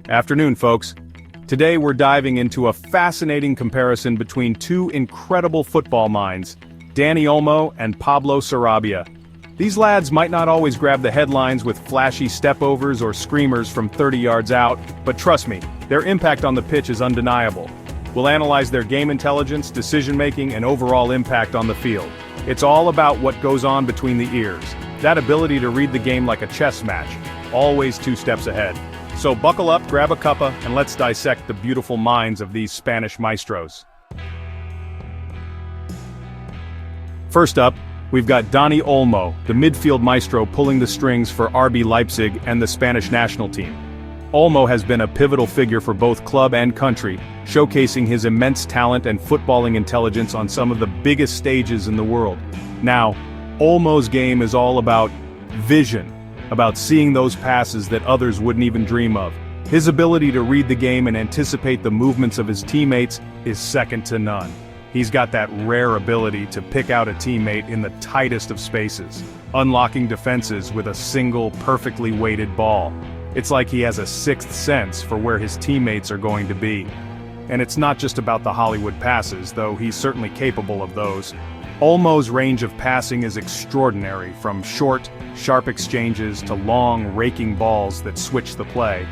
Afternoon, folks. Today we're diving into a fascinating comparison between two incredible football minds, Dani Olmo and Pablo Sarabia. These lads might not always grab the headlines with flashy stepovers or screamers from 30 yards out, but trust me, their impact on the pitch is undeniable. We'll analyze their game intelligence, decision-making, and overall impact on the field. It's all about what goes on between the ears. That ability to read the game like a chess match, always 2 steps ahead. So buckle up, grab a cuppa, and let's dissect the beautiful minds of these Spanish maestros. First up, we've got Dani Olmo, the midfield maestro pulling the strings for RB Leipzig and the Spanish national team. Olmo has been a pivotal figure for both club and country, showcasing his immense talent and footballing intelligence on some of the biggest stages in the world. Now, Olmo's game is all about vision, about seeing those passes that others wouldn't even dream of. His ability to read the game and anticipate the movements of his teammates is second to none. He's got that rare ability to pick out a teammate in the tightest of spaces, unlocking defenses with a single, perfectly weighted ball. It's like he has a sixth sense for where his teammates are going to be. And it's not just about the Hollywood passes, though he's certainly capable of those. Olmo's range of passing is extraordinary, from short, sharp exchanges to long, raking balls that switch the play.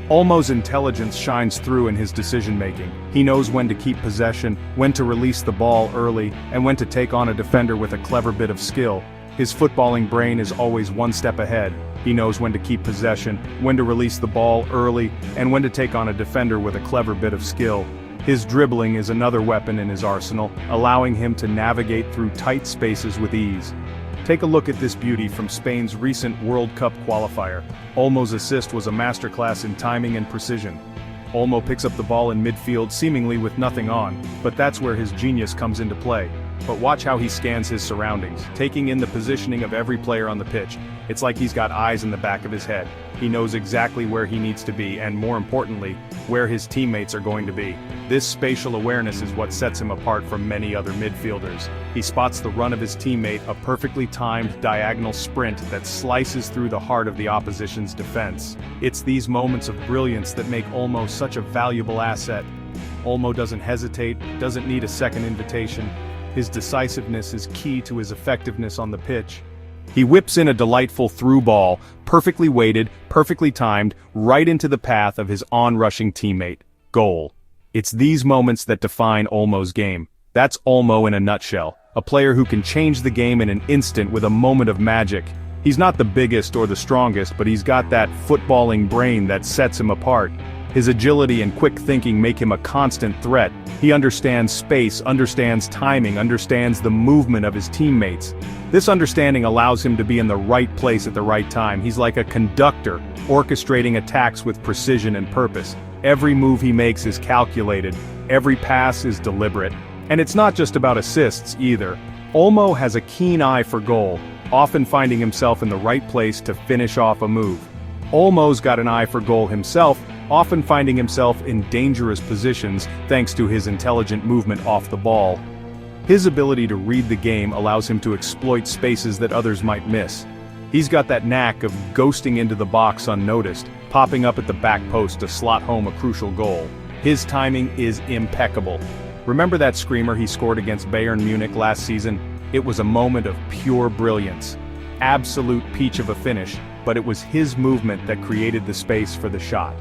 Olmo's intelligence shines through in his decision-making. He knows when to keep possession, when to release the ball early, and when to take on a defender with a clever bit of skill. His footballing brain is always 1 step ahead. He knows when to keep possession, when to release the ball early, and when to take on a defender with a clever bit of skill. His dribbling is another weapon in his arsenal, allowing him to navigate through tight spaces with ease. Take a look at this beauty from Spain's recent World Cup qualifier. Olmo's assist was a masterclass in timing and precision. Olmo picks up the ball in midfield seemingly with nothing on, but that's where his genius comes into play. But watch how he scans his surroundings, taking in the positioning of every player on the pitch. It's like he's got eyes in the back of his head. He knows exactly where he needs to be and, more importantly, where his teammates are going to be. This spatial awareness is what sets him apart from many other midfielders. He spots the run of his teammate, a perfectly timed diagonal sprint that slices through the heart of the opposition's defense. It's these moments of brilliance that make Olmo such a valuable asset. Olmo doesn't hesitate, doesn't need a second invitation. His decisiveness is key to his effectiveness on the pitch. He whips in a delightful through ball, perfectly weighted, perfectly timed, right into the path of his on-rushing teammate. Goal. It's these moments that define Olmo's game. That's Olmo in a nutshell, a player who can change the game in an instant with a moment of magic. He's not the biggest or the strongest, but he's got that footballing brain that sets him apart. His agility and quick thinking make him a constant threat. He understands space, understands timing, understands the movement of his teammates. This understanding allows him to be in the right place at the right time. He's like a conductor, orchestrating attacks with precision and purpose. Every move he makes is calculated, every pass is deliberate. And it's not just about assists either. Olmo has a keen eye for goal, often finding himself in the right place to finish off a move. Olmo's got an eye for goal himself, often finding himself in dangerous positions thanks to his intelligent movement off the ball. His ability to read the game allows him to exploit spaces that others might miss. He's got that knack of ghosting into the box unnoticed, popping up at the back post to slot home a crucial goal. His timing is impeccable. Remember that screamer he scored against Bayern Munich last season? It was a moment of pure brilliance. Absolute peach of a finish, but it was his movement that created the space for the shot.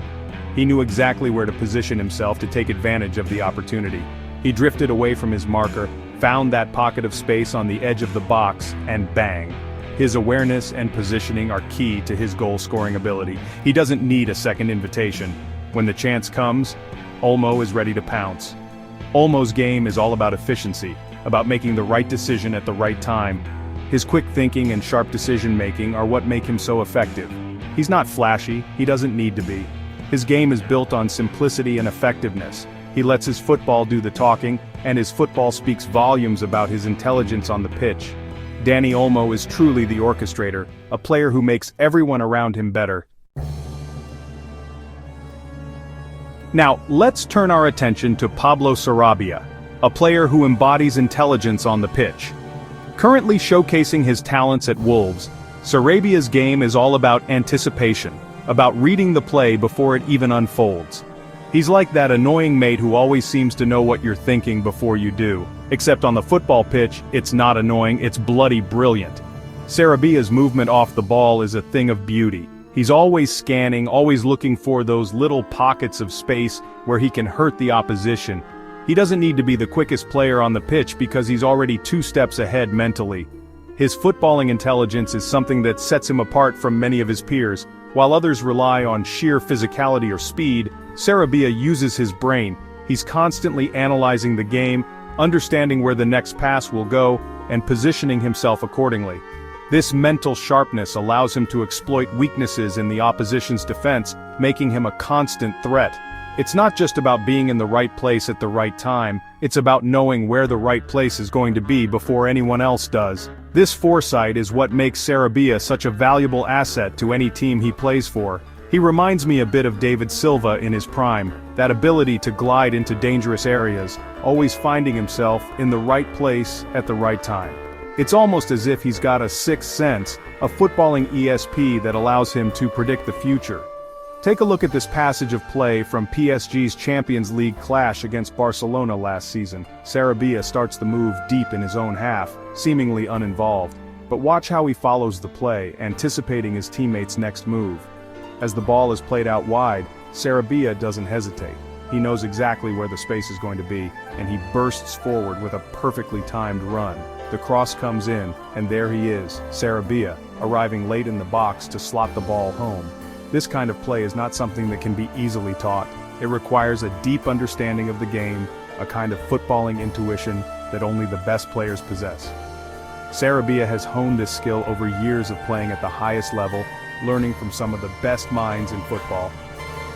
He knew exactly where to position himself to take advantage of the opportunity. He drifted away from his marker, found that pocket of space on the edge of the box, and bang. His awareness and positioning are key to his goal-scoring ability. He doesn't need a second invitation. When the chance comes, Olmo is ready to pounce. Olmo's game is all about efficiency, about making the right decision at the right time. His quick thinking and sharp decision-making are what make him so effective. He's not flashy, he doesn't need to be. His game is built on simplicity and effectiveness. He lets his football do the talking, and his football speaks volumes about his intelligence on the pitch. Dani Olmo is truly the orchestrator, a player who makes everyone around him better. Now, let's turn our attention to Pablo Sarabia, a player who embodies intelligence on the pitch. Currently showcasing his talents at Wolves, Sarabia's game is all about anticipation. about reading the play before it even unfolds. He's like that annoying mate who always seems to know what you're thinking before you do. Except on the football pitch, it's not annoying, it's bloody brilliant. Sarabia's movement off the ball is a thing of beauty. He's always scanning, always looking for those little pockets of space where he can hurt the opposition. He doesn't need to be the quickest player on the pitch because he's already 2 steps ahead mentally. His footballing intelligence is something that sets him apart from many of his peers. While others rely on sheer physicality or speed, Sarabia uses his brain. He's constantly analyzing the game, understanding where the next pass will go, and positioning himself accordingly. This mental sharpness allows him to exploit weaknesses in the opposition's defense, making him a constant threat. It's not just about being in the right place at the right time, it's about knowing where the right place is going to be before anyone else does. This foresight is what makes Sarabia such a valuable asset to any team he plays for. He reminds me a bit of David Silva in his prime, that ability to glide into dangerous areas, always finding himself in the right place at the right time. It's almost as if he's got a sixth sense, a footballing ESP that allows him to predict the future. Take a look at this passage of play from PSG's Champions League clash against Barcelona last season. Sarabia starts the move deep in his own half, seemingly uninvolved. But watch how he follows the play, anticipating his teammate's next move. As the ball is played out wide, Sarabia doesn't hesitate. He knows exactly where the space is going to be, and he bursts forward with a perfectly timed run. The cross comes in, and there he is, Sarabia, arriving late in the box to slot the ball home. This kind of play is not something that can be easily taught. It requires a deep understanding of the game, a kind of footballing intuition that only the best players possess. Sarabia has honed this skill over years of playing at the highest level, learning from some of the best minds in football.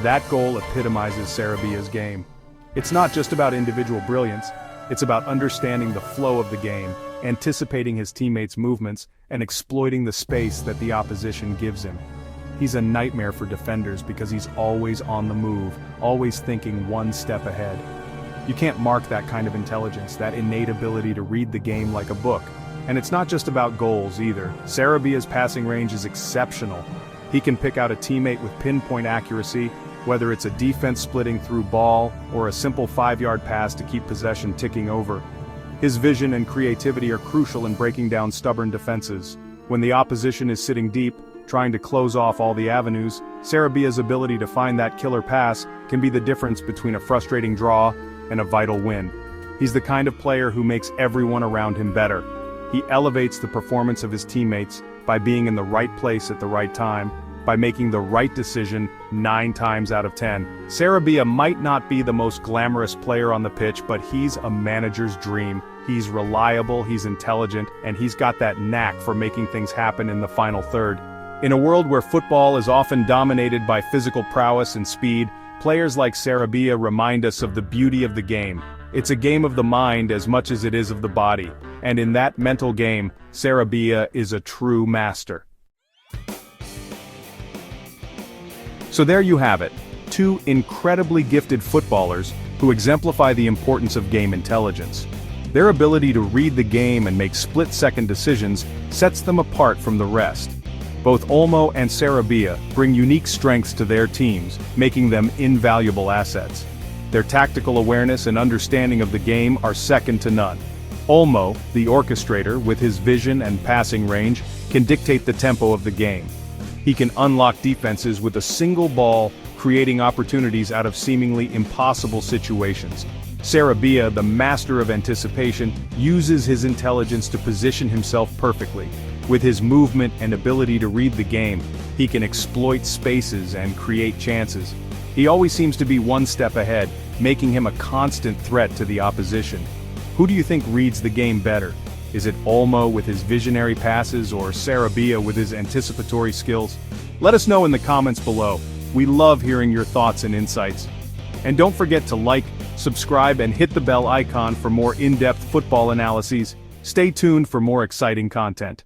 That goal epitomizes Sarabia's game. It's not just about individual brilliance, it's about understanding the flow of the game, anticipating his teammates' movements, and exploiting the space that the opposition gives him. He's a nightmare for defenders because he's always on the move, always thinking 1 step ahead. You can't mark that kind of intelligence, that innate ability to read the game like a book. And it's not just about goals either. Sarabia's passing range is exceptional. He can pick out a teammate with pinpoint accuracy, whether it's a defense splitting through ball or a simple 5-yard pass to keep possession ticking over. His vision and creativity are crucial in breaking down stubborn defenses. When the opposition is sitting deep, trying to close off all the avenues, Sarabia's ability to find that killer pass can be the difference between a frustrating draw and a vital win. He's the kind of player who makes everyone around him better. He elevates the performance of his teammates by being in the right place at the right time, by making the right decision 9 times out of 10. Sarabia might not be the most glamorous player on the pitch, but he's a manager's dream. He's reliable, he's intelligent, and he's got that knack for making things happen in the final third. In a world where football is often dominated by physical prowess and speed, players like Sarabia remind us of the beauty of the game. It's a game of the mind as much as it is of the body, and in that mental game, Sarabia is a true master. So there you have it, 2 incredibly gifted footballers who exemplify the importance of game intelligence. Their ability to read the game and make split-second decisions sets them apart from the rest. Both Olmo and Sarabia bring unique strengths to their teams, making them invaluable assets. Their tactical awareness and understanding of the game are second to none. Olmo, the orchestrator, with his vision and passing range, can dictate the tempo of the game. He can unlock defenses with a single ball, creating opportunities out of seemingly impossible situations. Sarabia, the master of anticipation, uses his intelligence to position himself perfectly. With his movement and ability to read the game, he can exploit spaces and create chances. He always seems to be 1 step ahead, making him a constant threat to the opposition. Who do you think reads the game better? Is it Olmo with his visionary passes or Sarabia with his anticipatory skills? Let us know in the comments below. We love hearing your thoughts and insights. And don't forget to like, subscribe, and hit the bell icon for more in-depth football analyses. Stay tuned for more exciting content.